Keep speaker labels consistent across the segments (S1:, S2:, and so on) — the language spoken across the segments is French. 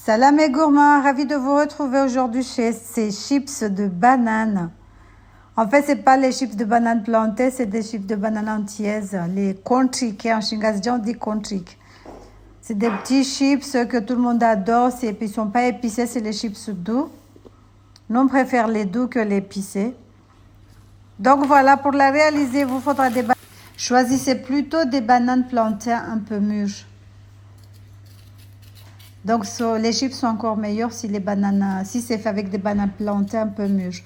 S1: Salam et gourmands, ravi de vous retrouver aujourd'hui chez ces chips de banane. En fait, c'est pas les chips de banane plantées, c'est des chips de banane entières, les contriques. En chingazi, on dit contriques. C'est des petits chips que tout le monde adore, et puis ils sont pas épicés, c'est les chips doux. Nous, on préfère les doux que les épicés. Donc voilà, pour la réaliser, il vous faudra des bananes. Choisissez plutôt des bananes plantées un peu mûres. Donc les chips sont encore meilleurs si c'est fait avec des bananes plantées un peu mûres.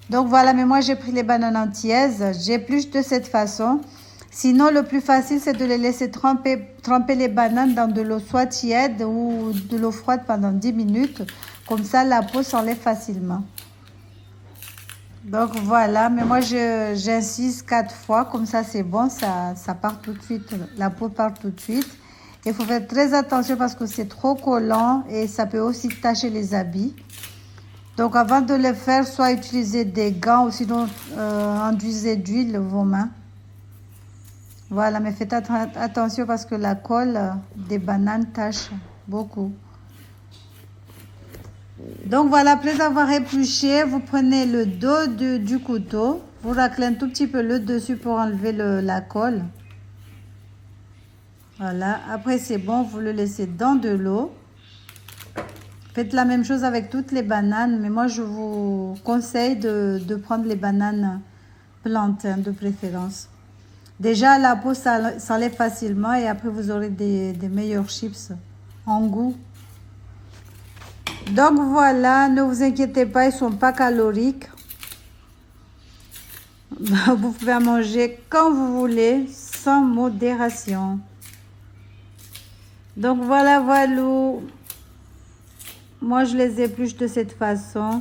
S1: Donc voilà, mais moi j'ai pris les bananes entières, j'épluche de cette façon. Sinon, le plus facile, c'est de les laisser tremper les bananes dans de l'eau soit tiède ou de l'eau froide pendant 10 minutes. Comme ça, la peau s'enlève facilement. Donc voilà, mais moi j'insiste 4 fois, comme ça c'est bon, ça part tout de suite, la peau part tout de suite. Il faut faire très attention parce que c'est trop collant et ça peut aussi tacher les habits. Donc avant de le faire, soit utilisez des gants ou sinon enduisez d'huile vos mains. Voilà, mais faites attention parce que la colle des bananes tache beaucoup. Donc voilà, après avoir épluché, vous prenez le dos du couteau, vous raclez un tout petit peu le dessus pour enlever la colle. Voilà, après c'est bon, vous le laissez dans de l'eau. Faites la même chose avec toutes les bananes, mais moi je vous conseille de prendre les bananes plantées de préférence. Déjà la peau s'enlève facilement et après vous aurez des meilleurs chips en goût. Donc voilà, ne vous inquiétez pas, ils ne sont pas caloriques. Vous pouvez en manger quand vous voulez, sans modération. Donc voilà, moi je les épluche de cette façon.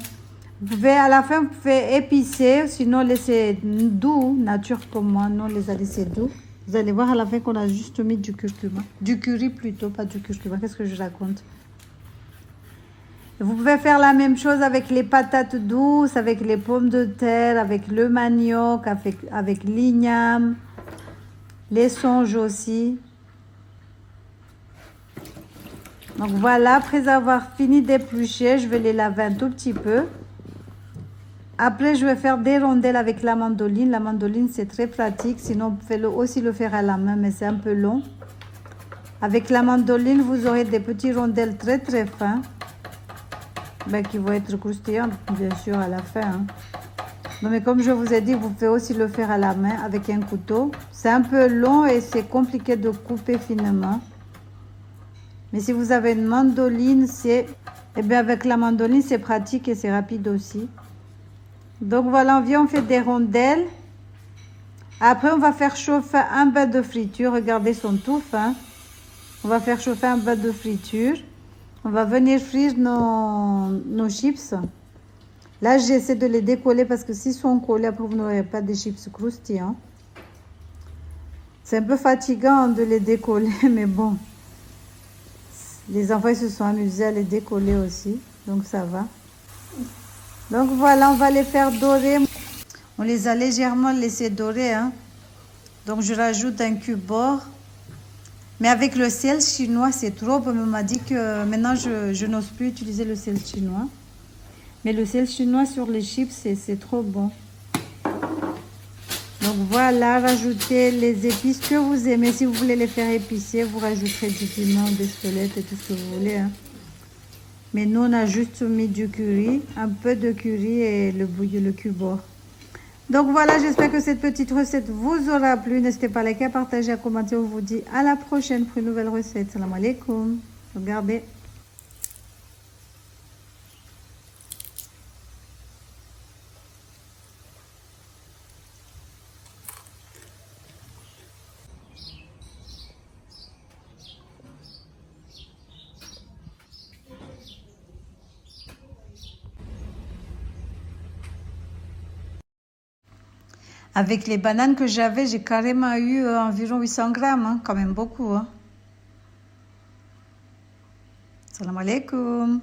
S1: Vous pouvez, à la fin, vous pouvez épicer, sinon laissez doux, nature comme moi, non les a laissés doux. Vous allez voir à la fin qu'on a juste mis du curcuma. Du curry plutôt, pas du curcuma. Qu'est-ce que je raconte? Vous pouvez faire la même chose avec les patates douces, avec les pommes de terre, avec le manioc, avec l'igname, les songes aussi. Donc voilà, après avoir fini d'éplucher, je vais les laver un tout petit peu. Après, je vais faire des rondelles avec la mandoline. La mandoline, c'est très pratique. Sinon, vous pouvez aussi le faire à la main, mais c'est un peu long. Avec la mandoline, vous aurez des petits rondelles très très fins. Qui vont être croustillantes, bien sûr, à la fin. Hein. Non, mais comme je vous ai dit, vous pouvez aussi le faire à la main avec un couteau. C'est un peu long et c'est compliqué de couper finement. Mais si vous avez une mandoline, avec la mandoline, c'est pratique et c'est rapide aussi. Donc voilà, on fait des rondelles. Après, on va faire chauffer un bain de friture. Regardez, ils sont tout fins. On va faire chauffer un bain de friture. On va venir frire nos chips. Là, j'essaie de les décoller parce que s'ils sont collés, après, vous n'aurez pas des chips croustillants. C'est un peu fatigant de les décoller, mais bon. Les enfants ils se sont amusés à les décoller aussi, donc ça va. Donc voilà, on va les faire dorer. On les a légèrement laissés dorer. Hein. Donc je rajoute un cube bord. Mais avec le sel chinois, c'est trop. On m'a dit que maintenant, je n'ose plus utiliser le sel chinois. Mais le sel chinois sur les chips, c'est trop bon. Donc voilà, rajoutez les épices que vous aimez. Si vous voulez les faire épicées, vous rajouterez du piment, des squelettes et tout ce que vous voulez. Hein. Mais nous, on a juste mis du curry, un peu de curry et le cubord. Donc voilà, j'espère que cette petite recette vous aura plu. N'hésitez pas à liker, à partager, à commenter. On vous dit à la prochaine pour une nouvelle recette. Salam alaikum. Regardez. Avec les bananes que j'avais, j'ai carrément eu environ 800 grammes, hein, quand même beaucoup. Hein. Salam alaikum.